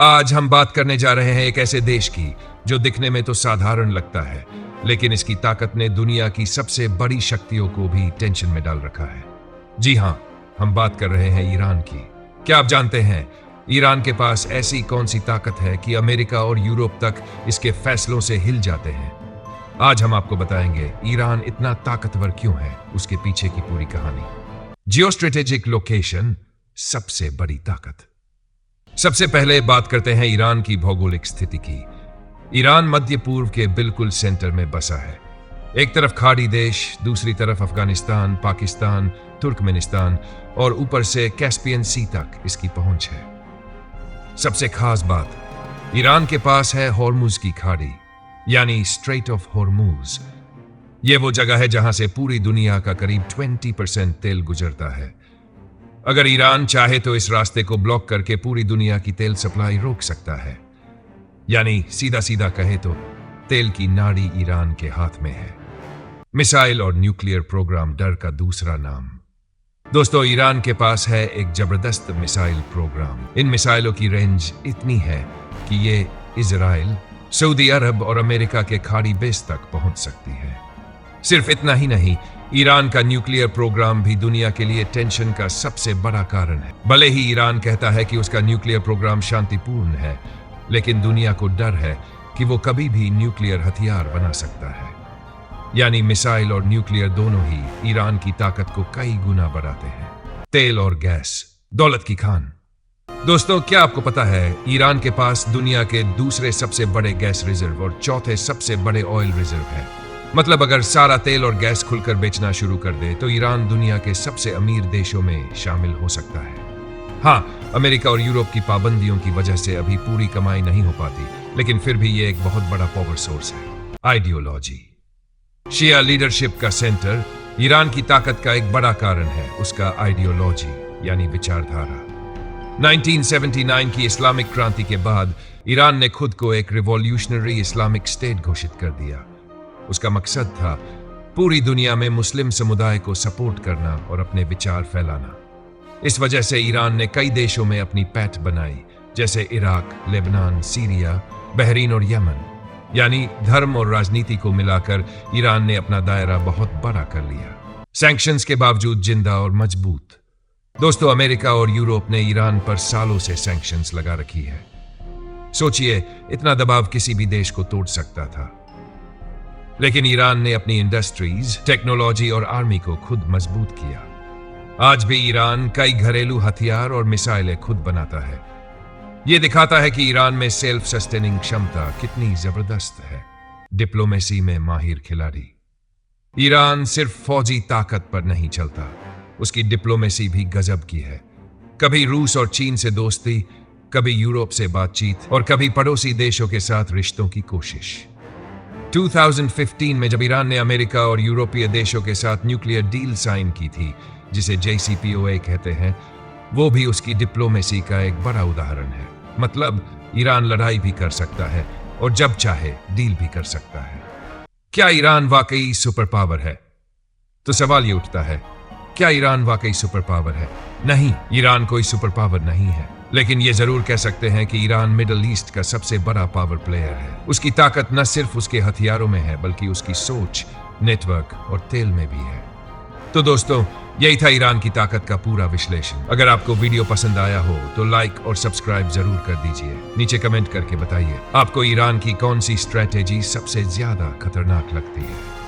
आज हम बात करने जा रहे हैं एक ऐसे देश की जो दिखने में तो साधारण लगता है, लेकिन इसकी ताकत ने दुनिया की सबसे बड़ी शक्तियों को भी टेंशन में डाल रखा है। जी हां, हम बात कर रहे हैं ईरान की। क्या आप जानते हैं ईरान के पास ऐसी कौन सी ताकत है कि अमेरिका और यूरोप तक इसके फैसलों से हिल जाते हैं? आज हम आपको बताएंगे ईरान इतना ताकतवर क्यों है, उसके पीछे की पूरी कहानी। जियोस्ट्रेटेजिक लोकेशन, सबसे बड़ी ताकत। सबसे पहले बात करते हैं ईरान की भौगोलिक स्थिति की। ईरान मध्य पूर्व के बिल्कुल सेंटर में बसा है। एक तरफ खाड़ी देश, दूसरी तरफ अफगानिस्तान, पाकिस्तान, तुर्कमेनिस्तान और ऊपर से कैस्पियन सी तक इसकी पहुंच है। सबसे खास बात, ईरान के पास है हॉर्मुज की खाड़ी, यानी स्ट्रेट ऑफ हॉर्मुज। यह वो जगह है जहां से पूरी दुनिया का करीब 20% तेल गुजरता है। अगर ईरान चाहे तो इस रास्ते को ब्लॉक करके पूरी दुनिया की तेल सप्लाई रोक सकता है। यानी सीधा सीधा कहे तो तेल की नाड़ी ईरान के हाथ में है। मिसाइल और न्यूक्लियर प्रोग्राम डर का दूसरा नाम। दोस्तों, ईरान के पास है एक जबरदस्त मिसाइल प्रोग्राम। इन मिसाइलों की रेंज इतनी है कि ये इजराइल, सऊदी अरब और अमेरिका के खाड़ी बेस तक पहुंच सकती है। सिर्फ इतना ही नहीं, ईरान का न्यूक्लियर प्रोग्राम भी दुनिया के लिए टेंशन का सबसे बड़ा कारण है। भले ही ईरान कहता है कि उसका न्यूक्लियर प्रोग्राम शांतिपूर्ण है, लेकिन दुनिया को डर है कि वो कभी भी न्यूक्लियर हथियार बना सकता है। यानी मिसाइल और न्यूक्लियर दोनों ही ईरान की ताकत को कई गुना बढ़ाते हैं। तेल और गैस, दौलत की खान। दोस्तों, क्या आपको पता है ईरान के पास दुनिया के दूसरे सबसे बड़े गैस रिजर्व और चौथे सबसे बड़े ऑयल रिजर्व है। मतलब अगर सारा तेल और गैस खुलकर बेचना शुरू कर दे तो ईरान दुनिया के सबसे अमीर देशों में शामिल हो सकता है। हाँ, अमेरिका और यूरोप की पाबंदियों की वजह से अभी पूरी कमाई नहीं हो पाती, लेकिन फिर भी ये एक बहुत बड़ा पावर सोर्स है। आइडियोलॉजी, शिया लीडरशिप का सेंटर ईरान की ताकत का एक बड़ा कारण है उसका आइडियोलॉजी यानी विचारधारा। 1979 की इस्लामिक क्रांति के बाद ईरान ने खुद को एक रिवॉल्यूशनरी इस्लामिक स्टेट घोषित कर दिया। उसका मकसद था पूरी दुनिया में मुस्लिम समुदाय को सपोर्ट करना और अपने विचार फैलाना। इस वजह से ईरान ने कई देशों में अपनी पैठ बनाई, जैसे इराक, लेबनान, सीरिया, बहरीन और यमन। यानी धर्म और राजनीति को मिलाकर ईरान ने अपना दायरा बहुत बड़ा कर लिया, सैंक्शंस के बावजूद जिंदा और मजबूत। दोस्तों, अमेरिका और यूरोप ने ईरान पर सालों से सैंक्शंस लगा रखी है। सोचिए, इतना दबाव किसी भी देश को तोड़ सकता था, लेकिन ईरान ने अपनी इंडस्ट्रीज, टेक्नोलॉजी और आर्मी को खुद मजबूत किया। आज भी ईरान कई घरेलू हथियार और मिसाइलें खुद बनाता है। यह दिखाता है कि ईरान में सेल्फ सस्टेनिंग क्षमता कितनी जबरदस्त है। डिप्लोमेसी में माहिर खिलाड़ी। ईरान सिर्फ फौजी ताकत पर नहीं चलता, उसकी डिप्लोमेसी भी गजब की है। कभी रूस और चीन से दोस्ती, कभी यूरोप से बातचीत और कभी पड़ोसी देशों के साथ रिश्तों की कोशिश। 2015 में जब ईरान ने अमेरिका और यूरोपीय देशों के साथ न्यूक्लियर डील साइन की थी, जिसे JCPOA कहते हैं, वो भी उसकी डिप्लोमेसी का एक बड़ा उदाहरण है। मतलब ईरान लड़ाई भी कर सकता है और जब चाहे डील भी कर सकता है। क्या ईरान वाकई सुपर पावर है? तो सवाल ये उठता है, क्या ईरान वाकई सुपर पावर है? नहीं, ईरान कोई सुपर पावर नहीं है, लेकिन ये जरूर कह सकते हैं कि ईरान मिडल ईस्ट का सबसे बड़ा पावर प्लेयर है। उसकी ताकत न सिर्फ उसके हथियारों में है, बल्कि उसकी सोच, नेटवर्क और तेल में भी है। तो दोस्तों, यही था ईरान की ताकत का पूरा विश्लेषण। अगर आपको वीडियो पसंद आया हो तो लाइक और सब्सक्राइब जरूर कर दीजिए। नीचे कमेंट करके बताइए आपको ईरान की कौन सी स्ट्रैटेजी सबसे ज्यादा खतरनाक लगती है।